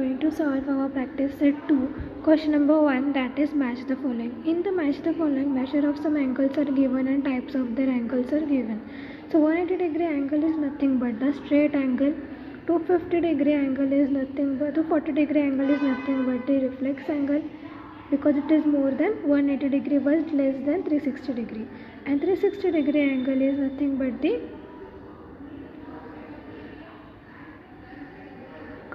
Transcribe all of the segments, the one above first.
going to solve our practice set 2, question number 1, that is match the following. In the match the following, measure of some angles are given and types of their angles are given. So 180 degree angle is nothing but the straight angle, 250 degree angle is nothing but, 240 degree angle is nothing but the reflex angle, because it is more than 180 degree but less than 360 degree, and 360 degree angle is nothing but the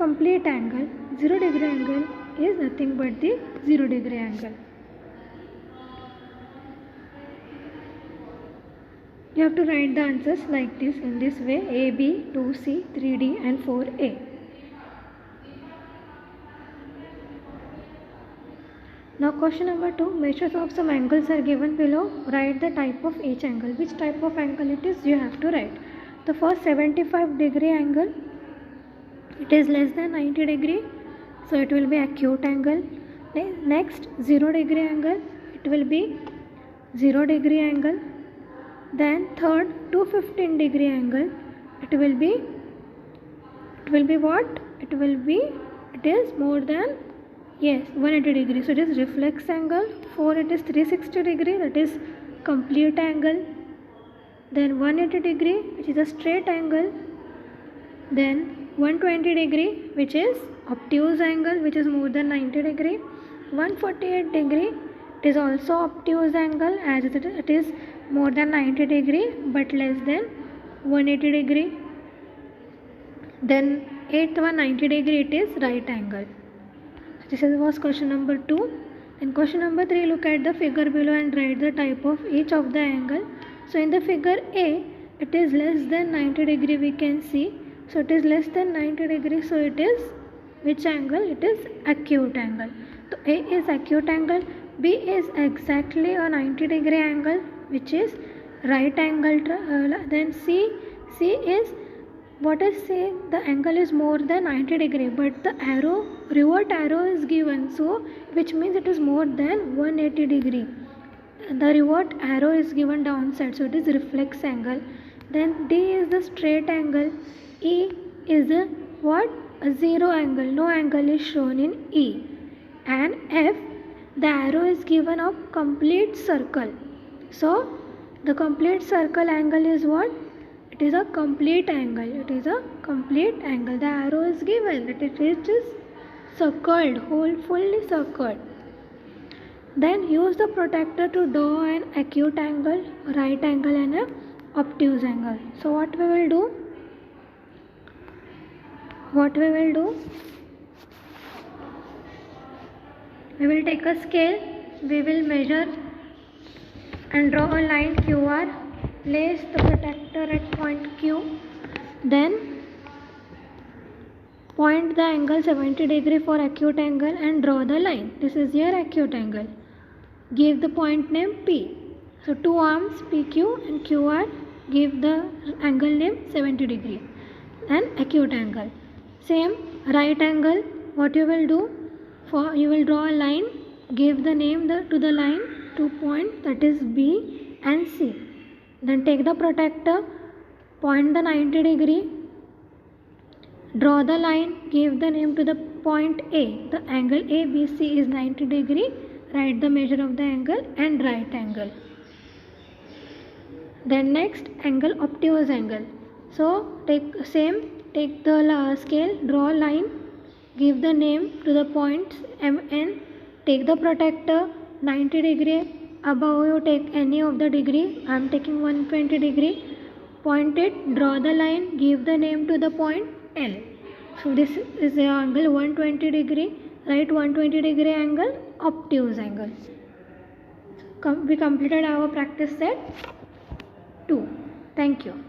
complete angle. 0 degree angle is nothing but the 0 degree angle. You have to write the answers like this, in this way: A, B, 2C, 3D and 4A. Now question number 2, measures of some angles are given below. Write the type of each angle. Which type of angle it is, you have to write. The first 75 degree angle, it is less than 90 degree, so it will be acute angle. Next 0 degree angle, it will be 0 degree angle. Then third 215 degree angle, it will be what? It is more than 180 degree, so it is reflex angle. 4, it is 360 degree, that is complete angle. Then 180 degree, which is a straight angle. Then 120 degree, which is obtuse angle, which is more than 90 degree. 148 degree, it is also obtuse angle, as it is more than 90 degree but less than 180 degree. Then 8th one, 90 degree, it is right angle. This was question number 2. In question number 3, look at the figure below and write the type of each of the angle. So in the figure A, it is less than 90 degree, we can see. So it is less than 90 degree, so it is which angle? It is acute angle. So A is acute angle, B is exactly a 90 degree angle, which is right angle. Then C is, what is C? The angle is more than 90 degree but the revert arrow is given, so which means it is more than 180 degree. The revert arrow is given downside, so it is reflex angle. Then D is the straight angle. E is a what? A 0 angle. No angle is shown in E. And F, the arrow is given of complete circle. So the complete circle angle is what? It is a complete angle. It is a complete angle. The arrow is given that it is just circled, fully circled. Then use the protractor to draw an acute angle, right angle and a obtuse angle. So what we will do? We will take a scale, we will measure and draw a line QR, place the protractor at point Q, then point the angle 70 degree for acute angle and draw the line. This is your acute angle. Give the point name P. So two arms PQ and QR, give the angle name 70 degree and acute angle. Same right angle, what you will do? You will draw a line, give the name to the line, 2 points, that is B and C. Then take the protractor, point the 90 degree, draw the line, give the name to the point A. The angle ABC is 90 degree, write the measure of the angle and right angle. Then next, angle obtuse angle. So take the scale, draw a line, give the name to the points MN, take the protractor 90 degree, above you take any of the degree, I am taking 120 degree, point it, draw the line, give the name to the point L. So this is the angle 120 degree, write 120 degree angle, obtuse angle. We completed our practice set 2. Thank you.